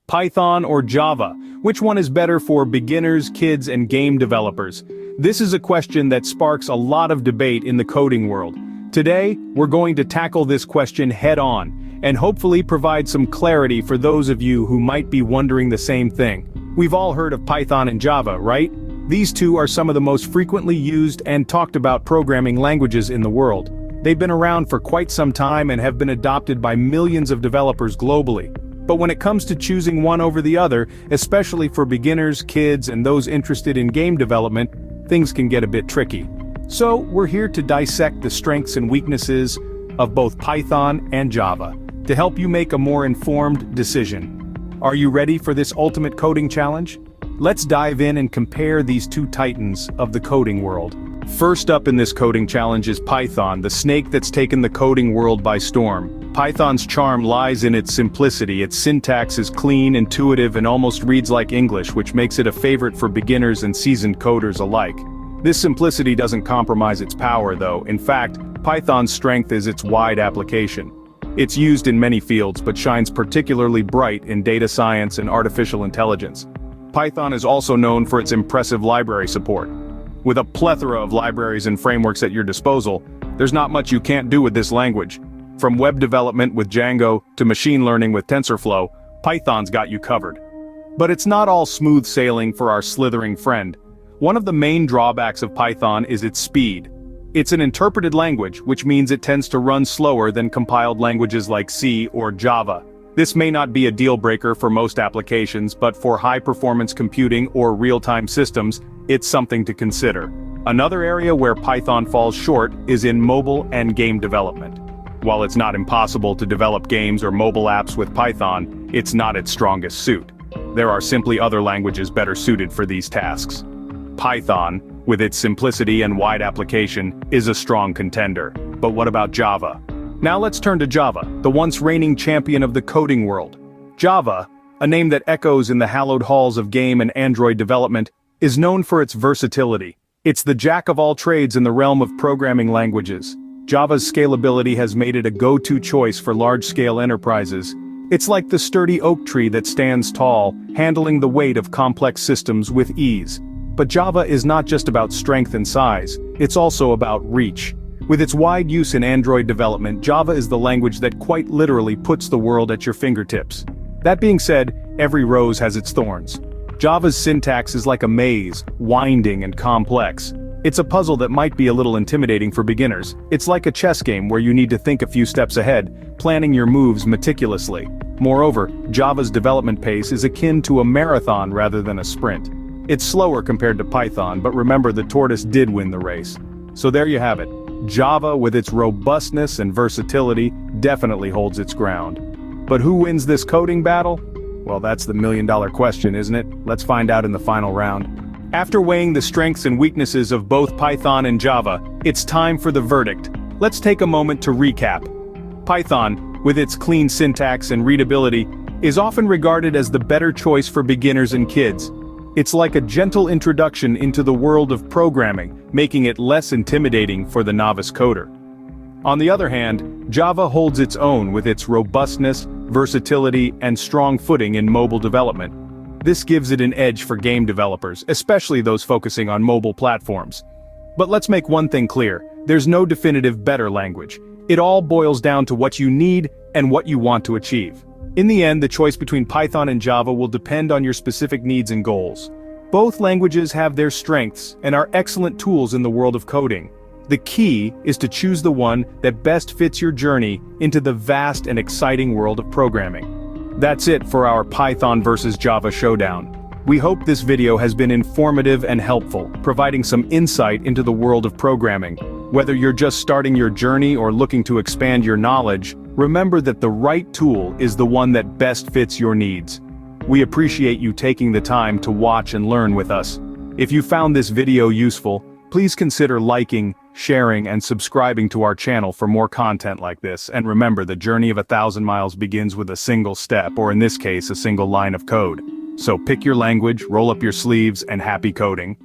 Python or Java? Which one is better for beginners, kids, and game developers? This is a question that sparks a lot of debate in the coding world. Today, we're going to tackle this question head-on, and hopefully provide some clarity for those of you who might be wondering the same thing. We've all heard of Python and Java, right? These two are some of the most frequently used and talked about programming languages in the world. They've been around for quite some time and have been adopted by millions of developers globally. But when it comes to choosing one over the other, especially for beginners, kids, and those interested in game development, things can get a bit tricky. So, we're here to dissect the strengths and weaknesses of both Python and Java, to help you make a more informed decision. Are you ready for this ultimate coding challenge? Let's dive in and compare these two titans of the coding world. First up in this coding challenge is Python, the snake that's taken the coding world by storm. Python's charm lies in its simplicity. Its syntax is clean, intuitive, and almost reads like English, which makes it a favorite for beginners and seasoned coders alike. This simplicity doesn't compromise its power, though. In fact, Python's strength is its wide application. It's used in many fields, but shines particularly bright in data science and artificial intelligence. Python is also known for its impressive library support. With a plethora of libraries and frameworks at your disposal, there's not much you can't do with this language. From web development with Django to machine learning with TensorFlow, Python's got you covered. But it's not all smooth sailing for our slithering friend. One of the main drawbacks of Python is its speed. It's an interpreted language, which means it tends to run slower than compiled languages like C or Java. This may not be a deal breaker for most applications, but for high-performance computing or real-time systems, it's something to consider. Another area where Python falls short is in mobile and game development. While it's not impossible to develop games or mobile apps with Python, it's not its strongest suit. There are simply other languages better suited for these tasks. Python, with its simplicity and wide application, is a strong contender. But what about Java? Now let's turn to Java, the once reigning champion of the coding world. Java, a name that echoes in the hallowed halls of game and Android development, is known for its versatility. It's the jack of all trades in the realm of programming languages. Java's scalability has made it a go-to choice for large-scale enterprises. It's like the sturdy oak tree that stands tall, handling the weight of complex systems with ease. But Java is not just about strength and size, it's also about reach. With its wide use in Android development, Java is the language that quite literally puts the world at your fingertips. That being said, every rose has its thorns. Java's syntax is like a maze, winding and complex. It's a puzzle that might be a little intimidating for beginners. It's like a chess game where you need to think a few steps ahead, planning your moves meticulously. Moreover, Java's development pace is akin to a marathon rather than a sprint. It's slower compared to Python, but remember the tortoise did win the race. So there you have it. Java, with its robustness and versatility, definitely holds its ground. But who wins this coding battle? Well, that's the million-dollar question, isn't it? Let's find out in the final round. After weighing the strengths and weaknesses of both Python and Java, it's time for the verdict. Let's take a moment to recap. Python, with its clean syntax and readability, is often regarded as the better choice for beginners and kids. It's like a gentle introduction into the world of programming, making it less intimidating for the novice coder. On the other hand, Java holds its own with its robustness, versatility, and strong footing in mobile development. This gives it an edge for game developers, especially those focusing on mobile platforms. But let's make one thing clear, there's no definitive better language. It all boils down to what you need and what you want to achieve. In the end, the choice between Python and Java will depend on your specific needs and goals. Both languages have their strengths and are excellent tools in the world of coding. The key is to choose the one that best fits your journey into the vast and exciting world of programming. That's it for our Python versus Java showdown. We hope this video has been informative and helpful, providing some insight into the world of programming. Whether you're just starting your journey or looking to expand your knowledge, remember that the right tool is the one that best fits your needs. We appreciate you taking the time to watch and learn with us. If you found this video useful, please consider liking, sharing, and subscribing to our channel for more content like this. And remember, the journey of 1,000 miles begins with a single step, or in this case, a single line of code. So pick your language, roll up your sleeves, and happy coding.